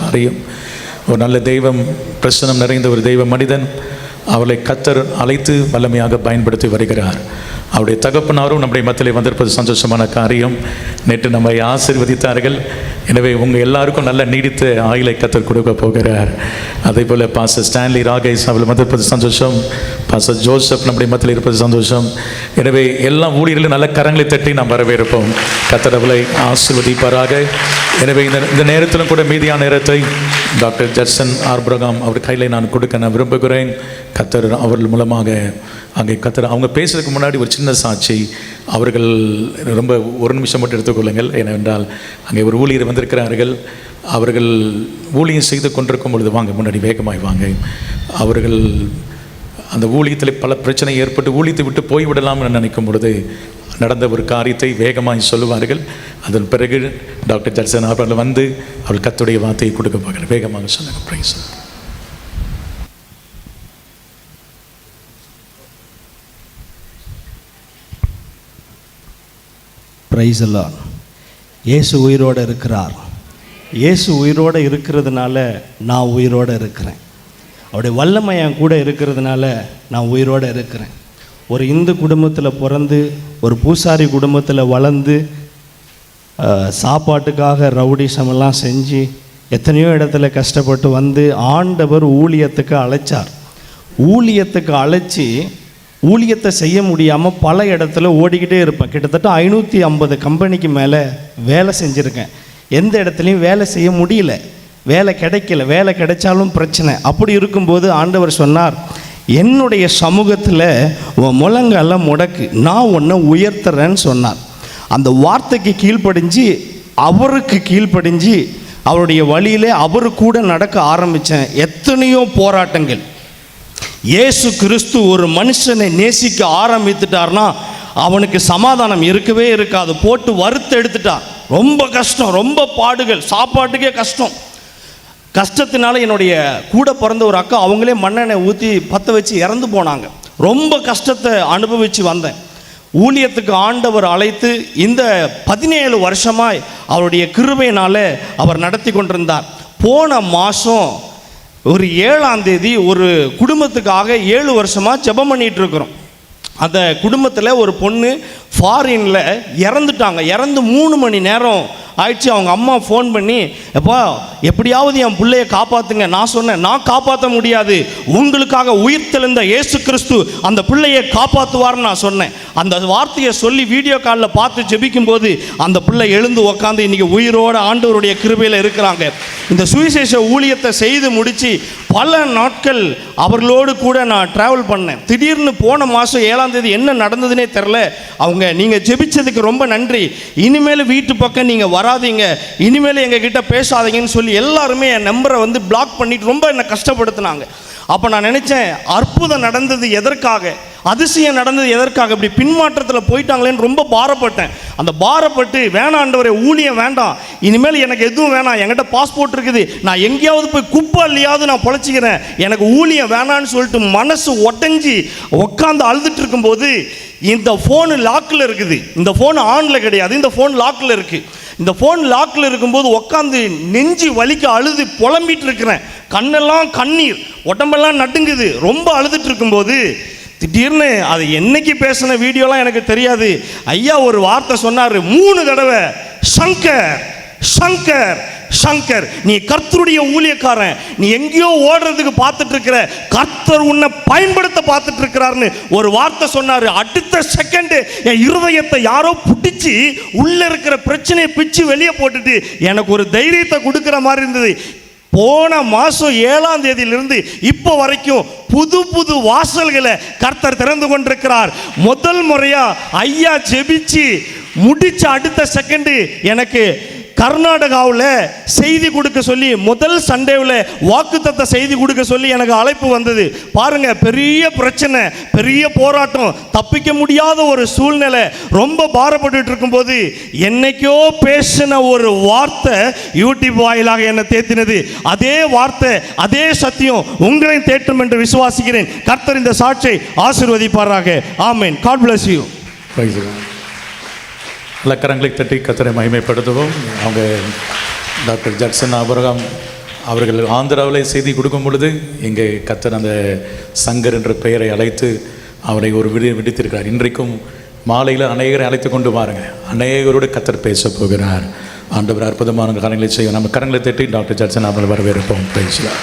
காரியம். ஒரு நல்ல தெய்வம், பிரசனம் நிறைந்த ஒரு தெய்வ மனிதன், அவளை கர்த்தர் அழைத்து வல்லமையாக பயன்படுத்தி வருகிறார். அவருடைய தகப்பனாரும் நம்முடைய மத்தியிலே வந்திருப்பது சந்தோஷமான காரியம். நேற்று நம்மை ஆசீர்வதித்தார்கள். எனவே உங்கள் எல்லாருக்கும் நல்ல நீடித்த ஆயுளை கர்த்தர் கொடுக்க போகிறார். அதே போல் பாஸ்டர் ஸ்டான்லி ராகேஷ் அவள் வந்திருப்பது சந்தோஷம். பாஸ்டர் ஜோசப் நம்முடைய மத்தியில் இருப்பது சந்தோஷம். எனவே எல்லா ஊழியர்களும் நல்ல கரங்களை தட்டி நாம் வரவேற்போம். கர்த்தர் அவளை ஆசீர்வதிப்பாராக. எனவே இந்த நேரத்திலும் கூட மீதியான நேரத்தை டாக்டர் ஜட்சன் ஆபிரகாம் அவர் கையில் நான் கொடுக்க நான் விரும்புகிறேன். கர்த்தர் அவர்கள் மூலமாக அங்கே கர்த்தர் அவங்க பேசுறதுக்கு முன்னாடி ஒரு சின்ன சாட்சி. அவர்கள் ரொம்ப ஒரு நிமிஷம் மட்டும் எடுத்துக்கொள்ளுங்கள். ஏனென்றால் அங்கே ஒரு ஊழியர் வந்திருக்கிறார்கள். அவர்கள் ஊழியம் செய்து கொண்டிருக்கும் பொழுது வாங்க முன்னாடி வேகமாய் வாங்க. அவர்கள் அந்த ஊழியத்தில் பல பிரச்சனை ஏற்பட்டு ஊழியத்தை விட்டு போய்விடலாம் என்று நினைக்கும் பொழுது நடந்த ஒரு காரியத்தை வேகமாக சொல்லுவார்கள். அதன் பிறகு டாக்டர் ஜட்சன் அவர்கள் வந்து அவள் கர்த்தருடைய வார்த்தையை கொடுக்க போகிறார். வேகமாக சொல்லுங்கள். பிரைஸ். பிரைஸ் எல்லாம். இயேசு உயிரோடு இருக்கிறார். இயேசு உயிரோடு இருக்கிறதுனால நான் உயிரோடு இருக்கிறேன். அவருடைய வல்லமை என் கூட இருக்கிறதுனால நான் உயிரோடு இருக்கிறேன். ஒரு இந்து குடும்பத்தில் பிறந்து ஒரு பூசாரி குடும்பத்தில் வளர்ந்து சாப்பாட்டுக்காக ரவுடிசமெல்லாம் செஞ்சு எத்தனையோ இடத்துல கஷ்டப்பட்டு வந்து ஆண்டவர் ஊழியத்துக்கு அழைச்சார். ஊழியத்துக்கு அழைச்சி ஊழியத்தை செய்ய முடியாமல் பல இடத்துல ஓடிக்கிட்டே இருப்பேன். கிட்டத்தட்ட 550 கம்பெனிக்கு மேலே வேலை செஞ்சுருக்கேன். எந்த இடத்துலையும் வேலை செய்ய முடியல, வேலை கிடைக்கல, வேலை கிடைச்சாலும் பிரச்சனை. அப்படி இருக்கும்போது ஆண்டவர் சொன்னார், என்னுடைய சமூகத்தில் உன் முழங்கெல்லாம் முடக்கு, நான் உன்னை உயர்த்துறேன்னு சொன்னார். அந்த வார்த்தைக்கு கீழ்ப்படிஞ்சு அவருக்கு கீழ்ப்படிஞ்சு அவருடைய வழியிலே அவரு கூட நடக்க ஆரம்பித்தேன். எத்தனையோ போராட்டங்கள். இயேசு கிறிஸ்து ஒரு மனுஷனை நேசிக்க ஆரம்பித்துட்டார்னா அவனுக்கு சமாதானம் இருக்கவே இருக்காது. போட்டு வறுத்து எடுத்துட்டார். ரொம்ப கஷ்டம், ரொம்ப பாடுகள், சாப்பாட்டுக்கே கஷ்டம். கஷ்டத்தினால என்னுடைய கூட பிறந்த ஒரு அக்கா அவங்களே மண்ணெண்ணெய் ஊற்றி பற்ற வச்சு இறந்து போனாங்க. ரொம்ப கஷ்டத்தை அனுபவித்து வந்தேன். ஊழியத்துக்கு ஆண்டவர் அழைத்து இந்த 17 வருஷமாய் அவருடைய கிருபையினால் அவர் நடத்தி கொண்டிருந்தார். போன மாதம் ஒரு 7ஆம் தேதி ஒரு குடும்பத்துக்காக 7 வருஷமாக ஜெபம் பண்ணிகிட்டு இருக்கிறோம். அந்த குடும்பத்தில் ஒரு பொண்ணு ஃபாரினில் இறந்துட்டாங்க. இறந்து 3 மணி நேரம் ஆயிடுச்சு. அவங்க அம்மா ஃபோன் பண்ணி, எப்பா எப்படியாவது என் பிள்ளையை காப்பாற்றுங்க. நான் சொன்னேன், நான் காப்பாற்ற முடியாது, உங்களுக்காக உயிர் தெழுந்த இயேசு கிறிஸ்து அந்த பிள்ளையை காப்பாற்றுவார்னு நான் சொன்னேன். அந்த வார்த்தையை சொல்லி வீடியோ காலில் பார்த்து ஜெபிக்கும்போது அந்த பிள்ளை எழுந்து உக்காந்து இன்றைக்கி உயிரோடு ஆண்டவருடைய கிருபையில் இருக்கிறாங்க. இந்த சுவிசேஷ ஊழியத்தை செய்து முடித்து பல நாட்கள் அவர்களோடு கூட நான் ட்ராவல் பண்ணேன். திடீர்னு போன மாதம் 7ஆம் தேதி என்ன நடந்ததுன்னே தெரில. அவங்க, நீங்கள் ஜெபிச்சதுக்கு ரொம்ப நன்றி, இனிமேல் வீட்டு பக்கம் நீங்கள் வராதீங்க, இனிமேல் எங்கள் கிட்ட பேசாதீங்கன்னு சொல்லி எல்லாருமே என் நம்பரை வந்து பிளாக் பண்ணிட்டு ரொம்ப என்னை கஷ்டப்படுத்தினாங்க. அப்போ நான் நினச்சேன், அற்புதம் நடந்தது எதற்காக, அதிசயம் நடந்தது எதற்காக, இப்படி பின்மாற்றத்தில் போயிட்டாங்களேன்னு ரொம்ப பாரப்பட்டேன். அந்த பாரப்பட்டு, வேணாண்டவரே ஊழியம் வேண்டாம், இனிமேல் எனக்கு எதுவும் வேணாம், என்கிட்ட பாஸ்போர்ட் இருக்குது, நான் எங்கேயாவது போய் குப்பை இல்லையாவது நான் பொழைச்சிக்கிறேன், எனக்கு ஊழியம் வேணான்னு சொல்லிட்டு மனசு ஒட்டஞ்சி உட்காந்து அழுதுட்டு இருக்கும்போது இந்த ஃபோனு லாக்கில் இருக்குது. இந்த ஃபோன் ஆனில் கிடையாது, இந்த ஃபோன் லாக்கில் இருக்குது. இந்த ஃபோன் லாக்கில் இருக்கும்போது உட்காந்து நெஞ்சு வலிக்க அழுது புலம்பிட்டு இருக்கிறேன். கண்ணெல்லாம் கண்ணீர், உடம்பெல்லாம் நடுங்குது. ரொம்ப அழுதுட்டு இருக்கும்போது திடீர்னு அது என்னைக்கு பேசின வீடியோலாம் எனக்கு தெரியாது. ஐயா ஒரு வார்த்தை சொன்னார் 3 தடவை, சங்கர் சங்கர் சங்கர், நீ கர்த்தருடைய ஊழியக்காரன், நீ எங்கேயோ ஓடுறதுக்கு பார்த்துட்டு இருக்கிற, கர்த்தர் உன்னை பயன்படுத்த பார்த்துட்டு இருக்கிறார்னு ஒரு வார்த்தை சொன்னார். அடுத்த செகண்டு என் இருதயத்தை யாரோ பிடிச்சி உள்ள இருக்கிற பிரச்சனையை பிச்சு வெளியே போட்டுட்டு எனக்கு ஒரு தைரியத்தை கொடுக்குற மாதிரி இருந்தது. போன மாதம் 7ஆம் தேதியிலிருந்து இப்போ வரைக்கும் புது புது வாசல்களை கர்த்தர் திறந்து கொண்டிருக்கிறார். முதல் முறையா ஐயா ஜெபிச்சு முடிச்ச அடுத்த செகண்டு எனக்கு கர்நாடகாவில் செய்தி கொடுக்க சொல்லி, முதல் சண்டேவில் வாக்குத்தத்த செய்தி கொடுக்க சொல்லி எனக்கு அழைப்பு வந்தது. பாருங்க, பெரிய பிரச்சனை, பெரிய போராட்டம், தப்பிக்க முடியாத ஒரு சூழ்நிலை, ரொம்ப பாரப்பட்டு இருக்கும்போது என்னைக்கோ பேசின ஒரு வார்த்தை யூடியூப் வாயிலாக என்னை தேத்தினது. அதே வார்த்தை, அதே சத்தியம் உங்களையும் தேற்றும் என்று விசுவாசிக்கிறேன். கர்த்தர் இந்த சாட்சியை ஆசீர்வதிப்பாராக. ஆமென். God bless you. நல்ல கரங்களை தட்டி கர்த்தரை மகிமைப்படுத்துவோம். அவங்க டாக்டர் ஜட்சன் ஆபிரகாம் அவர்கள் ஆந்திராவில் செய்தி கொடுக்கும் பொழுது இங்கே கர்த்தர் அந்த சங்கர் என்ற பெயரை அழைத்து அவரை ஒரு விடுத்திருக்கிறார். இன்றைக்கும் மாலையில் அநேகரை அழைத்து கொண்டு வாருங்க. அநேகரோடு கர்த்தர் பேச போகிறார். ஆண்டவர் அற்புதமான காரியங்களை செய்யும். நம்ம கரங்களை தட்டி டாக்டர் ஜட்சன் அவர்கள் வரவேற்போம். பேசலாம்.